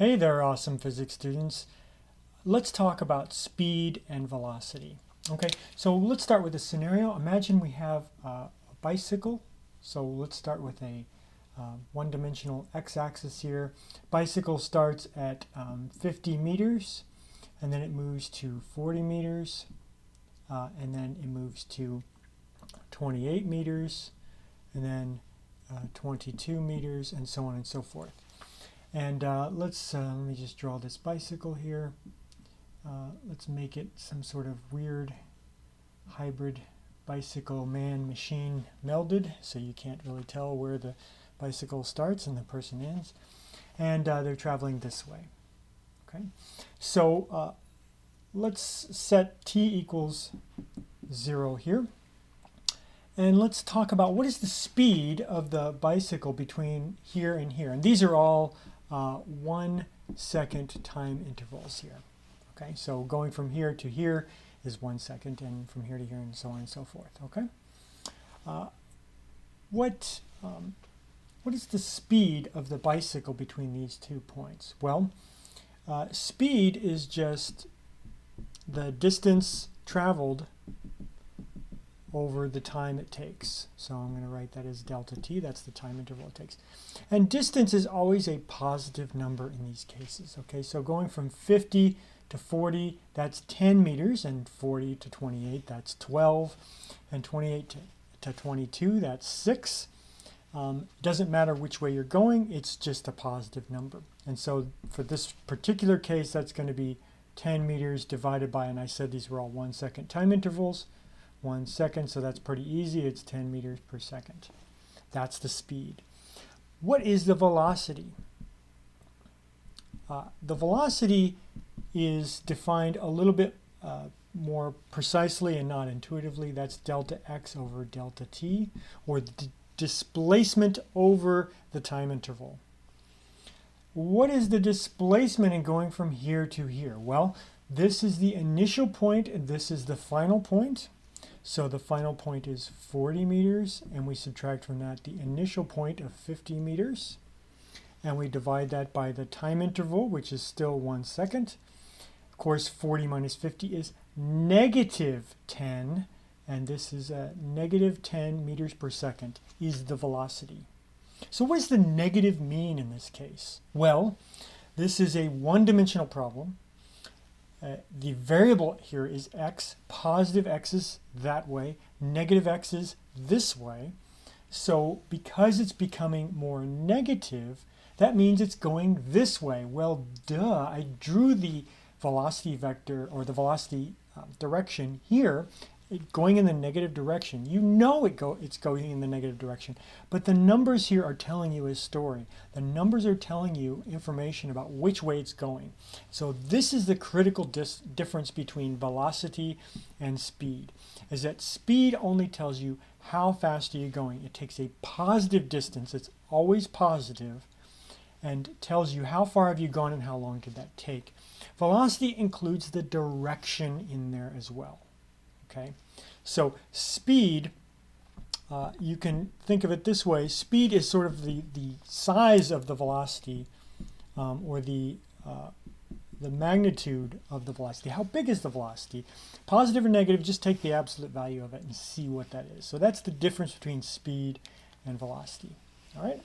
Hey there, awesome physics students. Let's talk about speed and velocity. Okay, so let's start with a scenario. Imagine we have a bicycle. So let's start with a one-dimensional x-axis here. Bicycle starts at 50 meters, and then it moves to 40 meters, and then it moves to 28 meters, and then 22 meters, and so on and so forth. And let me just draw this bicycle here. Let's make it some sort of weird hybrid bicycle man-machine melded, so you can't really tell where the bicycle starts and the person ends. And they're traveling this way. Okay, so let's set t equals 0 here. And let's talk about what is the speed of the bicycle between here and here. And these are all 1 second time intervals here. Okay, so going from here to here is 1 second, and from here to here, and so on and so forth. Okay, what is the speed of the bicycle between these 2 points? Well, speed is just the distance traveled over the time it takes. So I'm going to write that as delta t. That's the time interval it takes. And distance is always a positive number in these cases. Okay, so going from 50 to 40, that's 10 meters, and 40 to 28, that's 12, and 28 to 22, that's 6. Doesn't matter which way you're going, it's just a positive number. And so for this particular case, that's going to be 10 meters divided by, and I said these were all 1 second time intervals, 1 second, so that's pretty easy. It's 10 meters per second. That's the speed. What is the velocity? The velocity is defined a little bit more precisely and not intuitively. That's delta x over delta t, or the displacement over the time interval. What is the displacement in going from here to here? Well, this is the initial point, and this is the final point. So the final point is 40 meters, and we subtract from that the initial point of 50 meters. And we divide that by the time interval, which is still 1 second. Of course, 40 minus 50 is negative 10, and this is negative 10 meters per second is the velocity. So what does the negative mean in this case? Well, this is a one-dimensional problem. The variable here is x. Positive x is that way. Negative x is this way. So because it's becoming more negative, that means it's going this way. Well, duh, I drew the velocity vector, or the velocity direction here, going in the negative direction. You know it's going in the negative direction, but the numbers here are telling you a story. The numbers are telling you information about which way it's going. So this is the critical difference between velocity and speed, is that speed only tells you how fast are you going. It takes a positive distance, it's always positive, and tells you how far have you gone and how long did that take. Velocity includes the direction in there as well. Okay, so speed, you can think of it this way. Speed is sort of the size of the velocity, or the magnitude of the velocity. How big is the velocity? Positive or negative, just take the absolute value of it and see what that is. So that's the difference between speed and velocity. All right.